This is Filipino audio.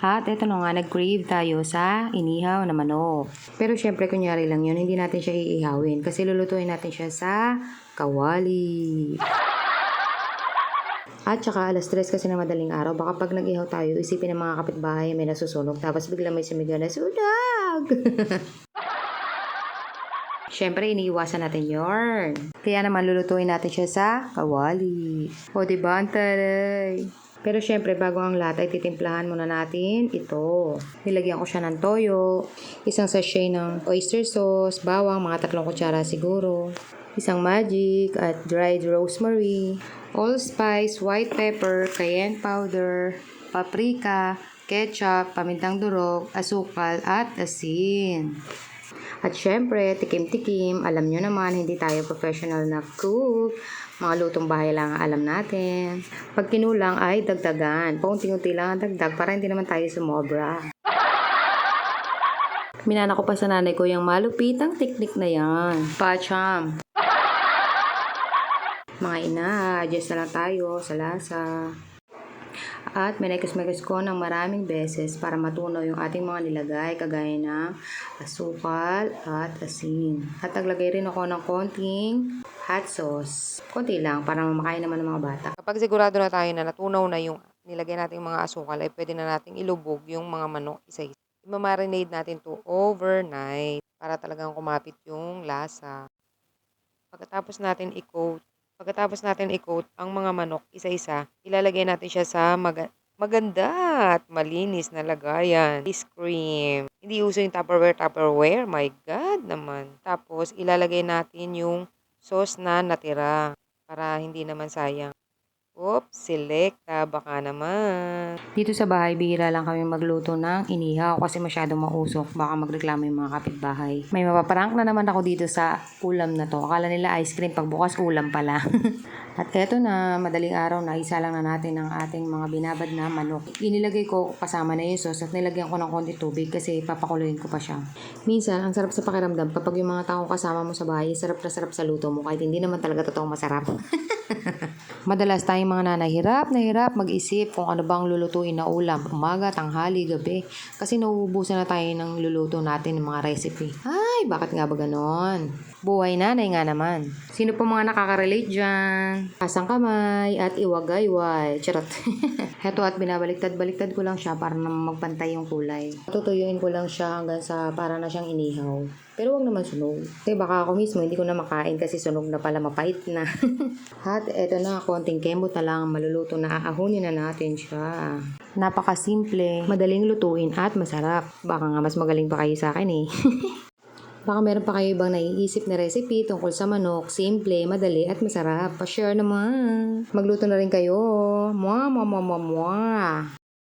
At eto na nga, nag-crave tayo sa inihaw na manok. Pero syempre, kunyari lang yun, hindi natin siya iihawin kasi lulutuin natin siya sa kawali. At saka alas 3 kasi na madaling araw, baka pag nag-ihaw tayo, isipin ng mga kapitbahay may nasusunog, tapos bigla may sumigaw na sunog! Siyempre, iniiwasan natin yorn. Kaya naman, lulutuin natin siya sa kawali. O, diba? Ang taray! Pero syempre, bago ang lahat ay titimplahan muna natin ito. Nilagyan ko siya ng toyo, isang sachet ng oyster sauce, bawang, mga 3 kutsara siguro, isang magic at dried rosemary, allspice, white pepper, cayenne powder, paprika, ketchup, pamintang durog, asukal at asin. At syempre, tikim-tikim, alam nyo naman, hindi tayo professional na cook. Mga lutong bahay lang ang alam natin. Pag kinulang ay dagdagan. Paunti-unti lang ang dagdag para hindi naman tayo sumobra. Minana ko pa sa nanay ko yung malupitang teknik na yan. Pacham. Mga ina, adjust na lang tayo sa lasa. At minekos-mekos ko ng maraming beses para matunaw yung ating mga nilagay kagaya ng asukal at asin. At naglagay rin ako ng konting hot sauce. Konti lang para makain naman ng mga bata. Kapag sigurado na tayo na natunaw na yung nilagay nating mga asukal, ay pwede na nating ilubog yung mga manok isa-isa. I-marinate natin to overnight para talagang kumapit yung lasa. Pagkatapos natin i-coat ang mga manok isa-isa, ilalagay natin siya sa maganda at malinis na lagayan. Ice cream. Hindi uso yung Tupperware. My God naman. Tapos, ilalagay natin yung sauce na natira para hindi naman sayang. Oops, selecta. Baka naman. Dito sa bahay, bihira lang kami magluto ng inihaw kasi masyadong mausok. Baka magreklamo yung mga kapitbahay. May mapaprank na naman ako dito sa ulam na to. Akala nila ice cream, pagbukas ulam pala. At eto na, madaling araw na, isa lang na natin ang ating mga binabad na manok. Inilagay ko kasama na yung sauce at nilagyan ko ng konti tubig kasi papakuluin ko pa siya. Minsan, ang sarap sa pakiramdam kapag yung mga taong kasama mo sa bahay, sarap na sarap sa luto mo kahit hindi naman talaga totoong masarap. Madalas tayong mga nanay, hirap na hirap mag-isip kung ano bang lulutuin na ulam, umaga, tanghali, gabi. Kasi nauubusan na tayo ng luluto natin ng mga recipe. Ay, bakit nga ba ganon? Buhay nanay nga naman. Sino po mga nakaka-relate dyan? Asang kamay at iwagayway. Charot. Heto at binabaliktad-baliktad ko lang siya para na magpantay yung kulay. Tutuyuin ko lang siya hanggang sa para na siyang inihaw. Pero wag naman sunog. Kasi baka ako mismo hindi ko na makain kasi sunog na pala, mapait na. At eto na, konting kembot na lang maluluto na, aahunin na natin siya. Napakasimple, madaling lutuin at masarap. Baka nga mas magaling pa kayo sa akin eh. Baka meron pa kayo ibang naiisip na recipe tungkol sa manok, simple, madali at masarap. Pa-share naman. Magluto na rin kayo. Mwah, mwah, mwah, mwah, mwah.